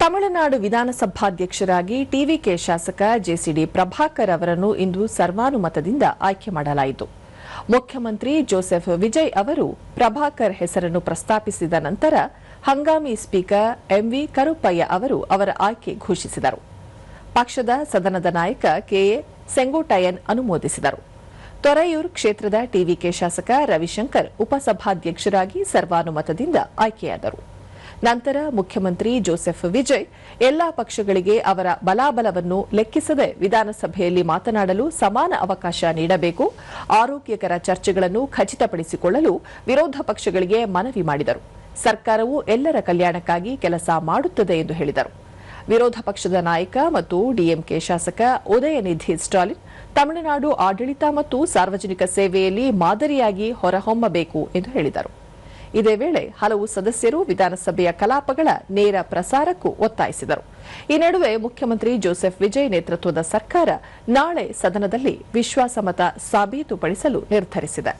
Tamil Nadu ವಿಧಾನಸಭಾಧ್ಯಕ್ಷರಾಗಿ TVK ಶಾಸಕ JCD Prabhakar ಅವರನ್ನು ಇಂದು ಸರ್ವಾನುಮತದಿಂದ ಆಯ್ಕೆ ಮಾಡಲಾಯಿತು. ಮುಖ್ಯಮಂತ್ರಿ ಜೋಸೆಫ್ ವಿಜಯ್ ಅವರು ಪ್ರಭಾಕರ್ ಹೆಸರನ್ನು ಪ್ರಸ್ತಾಪಿಸಿದ ನಂತರ ಹಂಗಾಮಿ ಸ್ಪೀಕರ್ ಎಂವಿ ಕರುಪ್ಪಯ್ಯ ಅವರು ಅವರ ಆಯ್ಕೆ ಘೋಷಿಸಿದರು. ಪಕ್ಷದ ಸದನದ ನಾಯಕ ಕೆಎ ಸೆಂಗೋಟಯನ್ ಅನುಮೋದಿಸಿದರು. ತೊರೆಯೂರ್ ಕ್ಷೇತ್ರದ ಟಿವಿಕೆ ಶಾಸಕ ರವಿಶಂಕರ್ ಉಪಸಭಾಧ್ಯಕ್ಷರಾಗಿ ಸರ್ವಾನುಮತದಿಂದ ಆಯ್ಕೆಯಾದರು. ನಂತರ ಮುಖ್ಯಮಂತ್ರಿ ಜೋಸೆಫ್ ವಿಜಯ್ ಎಲ್ಲಾ ಪಕ್ಷಗಳಿಗೆ ಅವರ ಬಲಾಬಲವನ್ನು ಲೆಕ್ಕಿಸದೆ ವಿಧಾನಸಭೆಯಲ್ಲಿ ಮಾತನಾಡಲು ಸಮಾನ ಅವಕಾಶ ನೀಡಬೇಕು, ಆರೋಗ್ಯಕರ ಚರ್ಚೆಗಳನ್ನು ಖಚಿತಪಡಿಸಿಕೊಳ್ಳಲು ವಿರೋಧ ಪಕ್ಷಗಳಿಗೆ ಮನವಿ ಮಾಡಿದರು. ಸರ್ಕಾರವು ಎಲ್ಲರ ಕಲ್ಯಾಣಕ್ಕಾಗಿ ಕೆಲಸ ಮಾಡುತ್ತದೆ ಎಂದು ಹೇಳಿದರು. ವಿರೋಧ ಪಕ್ಷದ ನಾಯಕ ಮತ್ತು ಡಿಎಂಕೆ ಶಾಸಕ ಉದಯನಿಧಿ ಸ್ಟಾಲಿನ್ ತಮಿಳುನಾಡು ಆಡಳಿತ ಮತ್ತು ಸಾರ್ವಜನಿಕ ಸೇವೆಯಲ್ಲಿ ಮಾದರಿಯಾಗಿ ಹೊರಹೊಮ್ಮಬೇಕು ಎಂದು ಹೇಳಿದರು. ಇದೇ ವೇಳೆ ಹಲವು ಸದಸ್ಯರು ವಿಧಾನಸಭೆಯ ಕಲಾಪಗಳ ನೇರ ಪ್ರಸಾರಕ್ಕೂ ಒತ್ತಾಯಿಸಿದರು. ಈ ನಡುವೆ ಮುಖ್ಯಮಂತ್ರಿ ಜೋಸೆಫ್ ವಿಜಯ್ ನೇತೃತ್ವದ ಸರ್ಕಾರ ನಾಳೆ ಸದನದಲ್ಲಿ ವಿಶ್ವಾಸಮತ ಸಾಬೀತುಪಡಿಸಲು ನಿರ್ಧರಿಸಿದೆ.